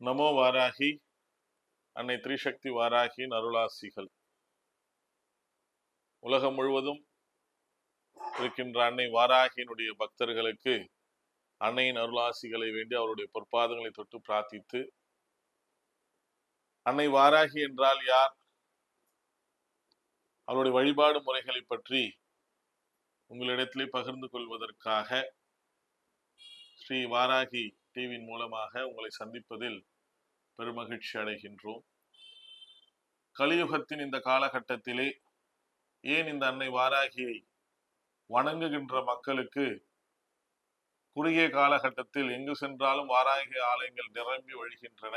நமோ வாராகி அன்னை திரிசக்தி வாராகியின் அருளாசிகள் உலகம் முழுவதும் இருக்கின்ற அன்னை வாராகியினுடைய பக்தர்களுக்கு அன்னையின் அருளாசிகளை வேண்டி அவருடைய பொற்பாதங்களை தொட்டு பிரார்த்தித்து, அன்னை வாராகி என்றால் யார், அவருடைய வழிபாடு முறைகளை பற்றி உங்களிடத்திலே பகிர்ந்து கொள்வதற்காக ஸ்ரீ வாராகி டிவியின் மூலமாக உங்களை சந்திப்பதில் பெருமகிழ்ச்சி அடைகின்றோம். கலியுகத்தின் இந்த காலகட்டத்திலே ஏன் இந்த அன்னை வாராகியை வணங்குகின்ற மக்களுக்கு குறுகிய காலகட்டத்தில் எங்கு சென்றாலும் வாராகி ஆலயங்கள் நிரம்பி வழிகின்றன.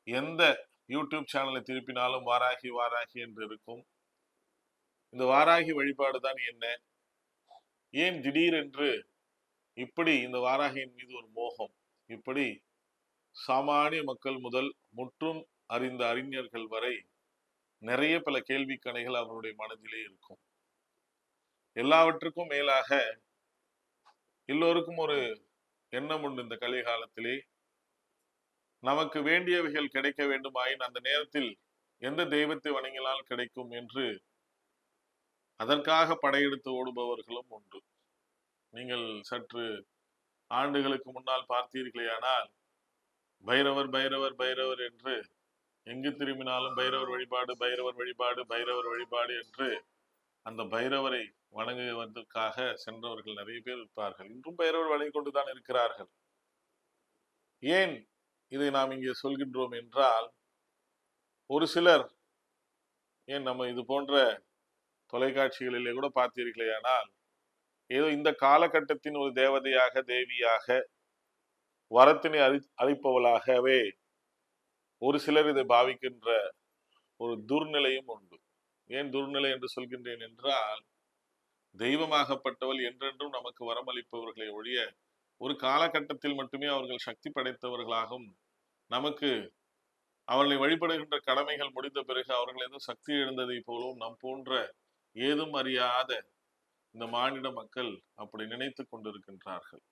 எந்த யூடியூப் சேனலை திருப்பினாலும் வாராகி வாராகி என்று இருக்கும். இந்த வாராகி வழிபாடு தான் என்ன, ஏன் திடீரென்று இப்படி இந்த வாராகியின் மீது ஒரு மோகம், இப்படி சாமானிய மக்கள் முதல் முற்றும் அறிந்த அறிஞர்கள் வரை நிறைய பல கேள்வி கணைகள் அவருடைய மனதிலே இருக்கும். எல்லாவற்றுக்கும் மேலாக எல்லோருக்கும் ஒரு எண்ணம் உண்டு. இந்த கலிகாலத்திலே நமக்கு வேண்டியவைகள் கிடைக்க வேண்டுமாயின் அந்த நேரத்தில் எந்த தெய்வத்தை வணங்கினால் கிடைக்கும் என்று அதற்காக படையெடுத்து ஓடுபவர்களும் உண்டு. நீங்கள் சற்று ஆண்டுகளுக்கு முன்னால் பார்த்தீர்களேயானால் பைரவர் பைரவர் பைரவர் என்று எங்கு திரும்பினாலும் பைரவர் வழிபாடு பைரவர் வழிபாடு பைரவர் வழிபாடு என்று அந்த பைரவரை வணங்குவதற்காக சென்றவர்கள் நிறைய பேர் இருப்பார்கள். இன்றும் பைரவர் வணங்கி கொண்டுதான் இருக்கிறார்கள். ஏன் இதை நாம் இங்கே சொல்கின்றோம் என்றால், ஒரு சிலர் ஏன் நம்ம இது போன்ற தொலைக்காட்சிகளிலே கூட பார்த்தீர்களேயானால் ஏதோ இந்த காலகட்டத்தின் ஒரு தேவதையாக தேவியாக வரத்தினை அளிப்பவளாகவே ஒரு சிலர் இதை பாவிக்கின்ற ஒரு துர்நிலையும் உண்டு. ஏன் துர்நிலை என்று சொல்கின்றேன் என்றால், தெய்வமாகப்பட்டவள் என்றென்றும் நமக்கு வரமளிப்பவர்களை ஒழிய ஒரு காலகட்டத்தில் மட்டுமே அவர்கள் சக்தி படைத்தவர்களாகவும் நமக்கு அவர்களை வழிபடுகின்ற கடமைகள் முடிந்த பிறகு அவர்கள் ஏதோ சக்தி எழுந்ததை போலவும் நம் போன்ற ஏதும் அறியாத இந்த மானிட மக்கள் அப்படி நினைத்து கொண்டிருக்கின்றார்கள்.